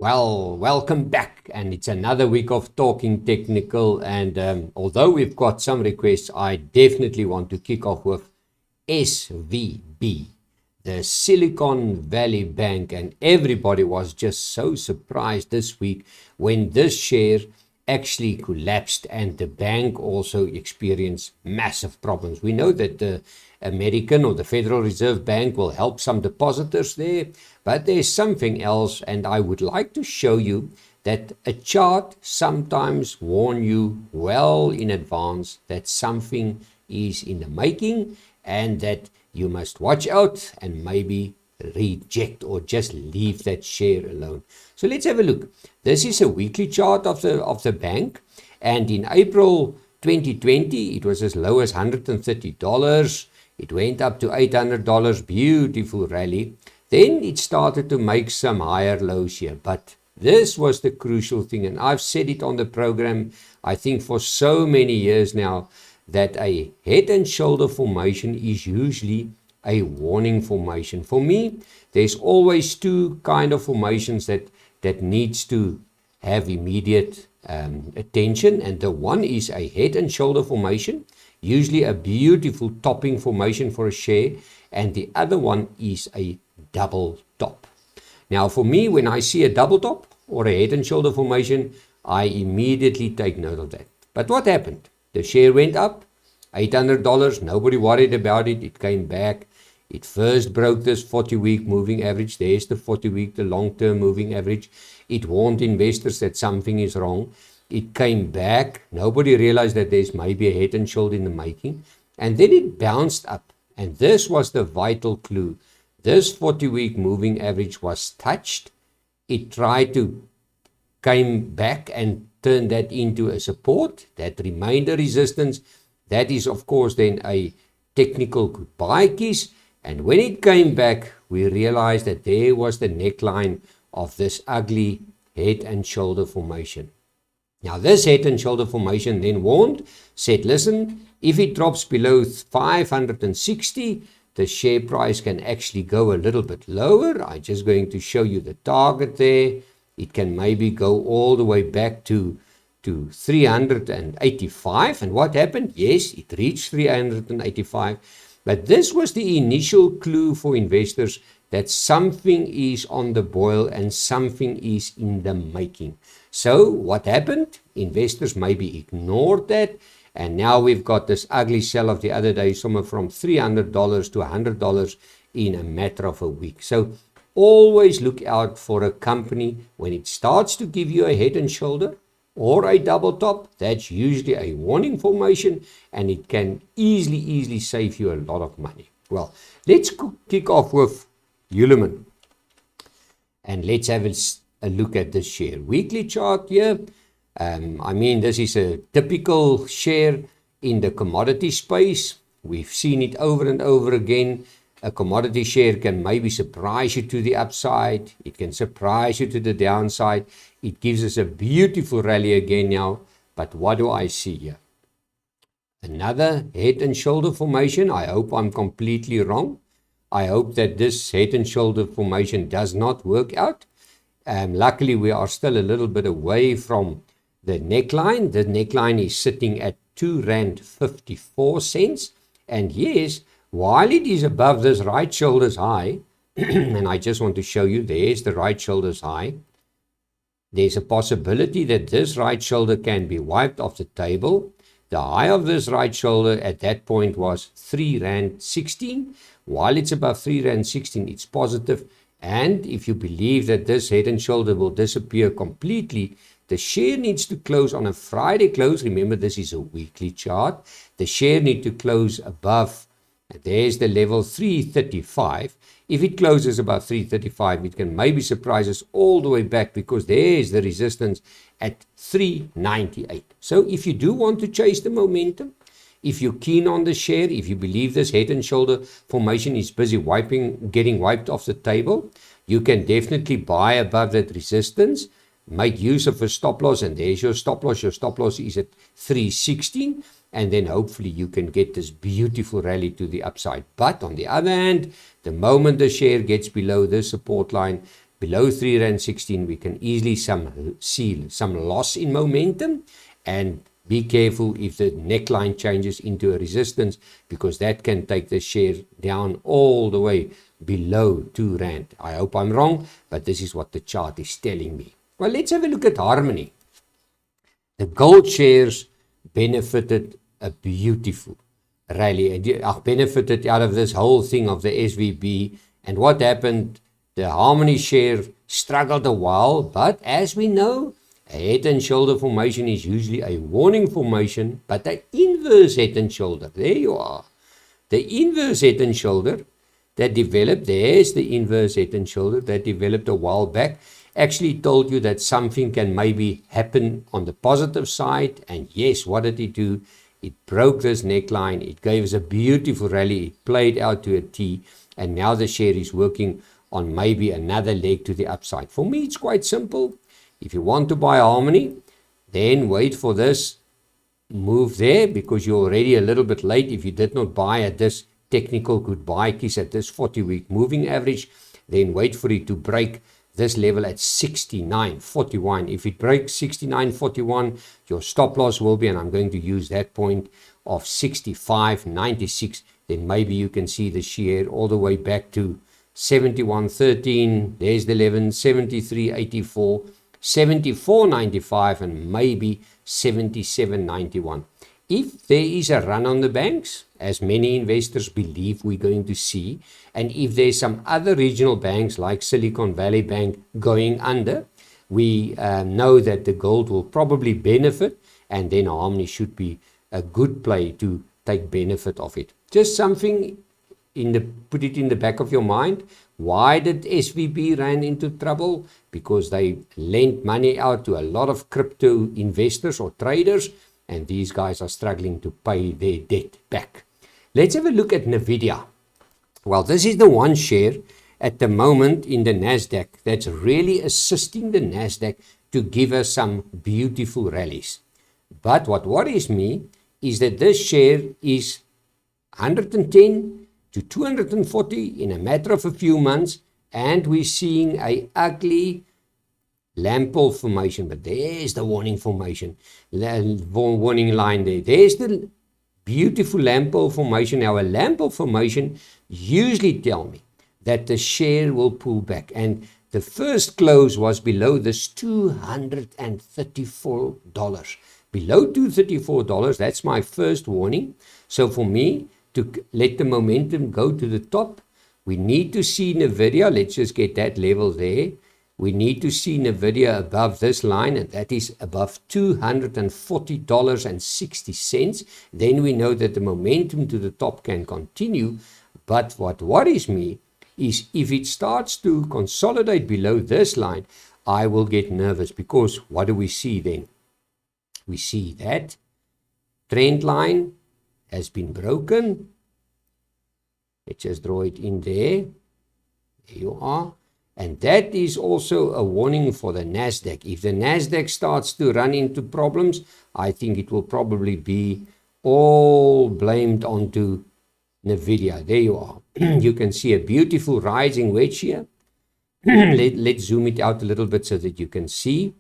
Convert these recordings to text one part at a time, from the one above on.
Well, welcome back, and it's another week of Talking Technical. And although we've got some requests, I definitely want to kick off with SVB, the Silicon Valley Bank. And everybody was just so surprised this week when this share actually collapsed and the bank also experienced massive problems. We know that the American or the Federal Reserve Bank will help some depositors there, but there's something else, and I would like to show you that a chart sometimes warns you well in advance that something is in the making and that you must watch out and maybe reject or just leave that share alone. So let's have a look. This is a weekly chart of the bank, and in April 2020 it was as low as $130. It went up to $800, beautiful rally. Then it started to make some higher lows here, but this was the crucial thing, and I've said it on the program I think for so many years now, that a head and shoulder formation is usually a warning formation. For me, there's always two kind of formations that needs to have immediate attention, and the one is a head and shoulder formation, usually a beautiful topping formation for a share, and the other one is a double top. Now for me, when I see a double top or a head and shoulder formation, I immediately take note of that. But what happened? The share went up, $800, nobody worried about it, it came back. It first broke this 40-week moving average. There's the 40-week, the long-term moving average. It warned investors that something is wrong. It came back. Nobody realized that there's maybe a head and shoulder in the making. And then it bounced up. And this was the vital clue. This 40-week moving average was touched. It tried to came back and turn that into a support. That remained a resistance. That is, of course, then a technical goodbye kiss. And when it came back, we realized that there was the neckline of this ugly head and shoulder formation. Now, this head and shoulder formation then warned, said, listen, if it drops below 560, the share price can actually go a little bit lower. I'm just going to show you the target there. It can maybe go all the way back to 385. And what happened? Yes, it reached 385. But this was the initial clue for investors that something is on the boil and something is in the making. So what happened? Investors maybe ignored that. And now we've got this ugly sell of the other day, somewhere from $300 to $100 in a matter of a week. So always look out for a company when it starts to give you a head and shoulder or a double top. That's usually a warning formation, and it can easily save you a lot of money. Well, let's kick off with Hulamin, and let's have a look at this share. Weekly chart here. This is a typical share in the commodity space. We've seen it over and over again. A commodity share can maybe surprise you to the upside. It can surprise you to the downside. It gives us a beautiful rally again now. But what do I see here? Another head and shoulder formation. I hope I'm completely wrong. I hope that this head and shoulder formation does not work out. Luckily, we are still a little bit away from the neckline. The neckline is sitting at R2.54. And yes, while it is above this right shoulder's high, and I just want to show you, there's the right shoulder's high. There's a possibility that this right shoulder can be wiped off the table. The high of this right shoulder at that point was R3.16. While it's above R3.16, it's positive. And if you believe that this head and shoulder will disappear completely, the share needs to close on a Friday close. Remember, this is a weekly chart. The share needs to close above, and there's the level 335. If it closes above 335, it can maybe surprise us all the way back, because there's the resistance at 398. So if you do want to chase the momentum, if you're keen on the share, if you believe this head and shoulder formation is busy getting wiped off the table, you can definitely buy above that resistance. Make use of a stop loss, and there's your stop loss. Your stop loss is at 316, and then hopefully you can get this beautiful rally to the upside. But on the other hand, the moment the share gets below this support line, below 3 Rand 16, we can easily see some loss in momentum, and be careful if the neckline changes into a resistance, because that can take the share down all the way below 2 Rand. I hope I'm wrong, but this is what the chart is telling me. Well, let's have a look at Harmony. The gold shares benefited a beautiful rally. Benefited out of this whole thing of the SVB. And what happened? The Harmony share struggled a while, but as we know, a head and shoulder formation is usually a warning formation, but the inverse head and shoulder, there you are. The inverse head and shoulder that developed, there's the inverse head and shoulder that developed a while back, actually told you that something can maybe happen on the positive side. And yes, what did it do? It broke this neckline. It gave us a beautiful rally. It played out to a T, and now the share is working on maybe another leg to the upside. For me, it's quite simple. If you want to buy Harmony, then wait for this move there, because you're already a little bit late. If you did not buy at this technical goodbye kiss at this 40-week moving average, then wait for it to break this level at 69.41. If it breaks 69.41, your stop loss will be, and I'm going to use that point of 65.96, then maybe you can see the share all the way back to 71.13. There's the 11, 73.84, 74.95, and maybe 77.91. If there is a run on the banks, as many investors believe we're going to see, and if there's some other regional banks like Silicon Valley Bank going under, we know that the gold will probably benefit, and then Harmony should be a good play to take benefit of it. Just something put it in the back of your mind. Why did SVB run into trouble? Because they lent money out to a lot of crypto investors or traders, and these guys are struggling to pay their debt back. Let's have a look at Nvidia. Well, this is the one share at the moment in the NASDAQ that's really assisting the NASDAQ to give us some beautiful rallies. But what worries me is that this share is 110 to 240 in a matter of a few months, and we're seeing a ugly lamp pole formation. But there's the warning formation, warning line there. There's the beautiful lamp pole formation. Now, a lamp pole formation usually tell me that the share will pull back, and the first close was below this $234. Below $234, that's my first warning. So for me to let the momentum go to the top, we need to see Nvidia. Let's just get that level there. We need to see Nvidia above this line, and that is above $240.60. Then we know that the momentum to the top can continue. But what worries me is if it starts to consolidate below this line, I will get nervous, because what do we see then? We see that trend line has been broken. Let's just draw it in there. There you are. And that is also a warning for the NASDAQ. If the NASDAQ starts to run into problems, I think it will probably be all blamed onto Nvidia. There you are. You can see a beautiful rising wedge here. Let's zoom it out a little bit so that you can see.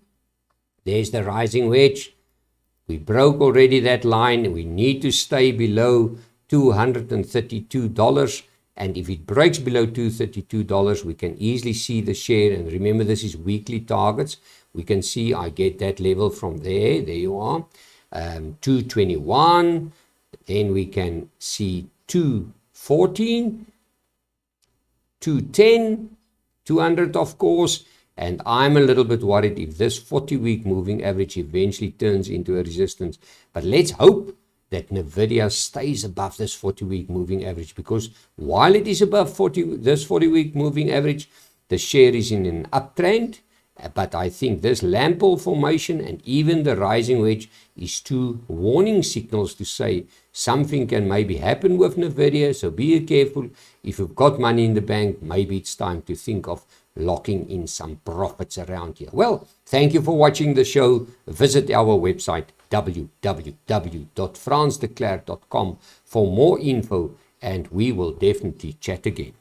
There's the rising wedge. We broke already that line. We need to stay below $232. And if it breaks below $232, we can easily see the share. And remember, this is weekly targets. We can see I get that level from there. There you are. 221. Then we can see 214, 210, 200, of course. And I'm a little bit worried if this 40-week moving average eventually turns into a resistance. But let's hope that Nvidia stays above this 40-week moving average, because while it is above this 40-week moving average, the share is in an uptrend. But I think this lamp pole formation and even the rising wedge is two warning signals to say something can maybe happen with Nvidia. So be careful. If you've got money in the bank, maybe it's time to think of locking in some profits around here. Well, thank you for watching the show. Visit our website www.fransdeklerk.com for more info, and we will definitely chat again.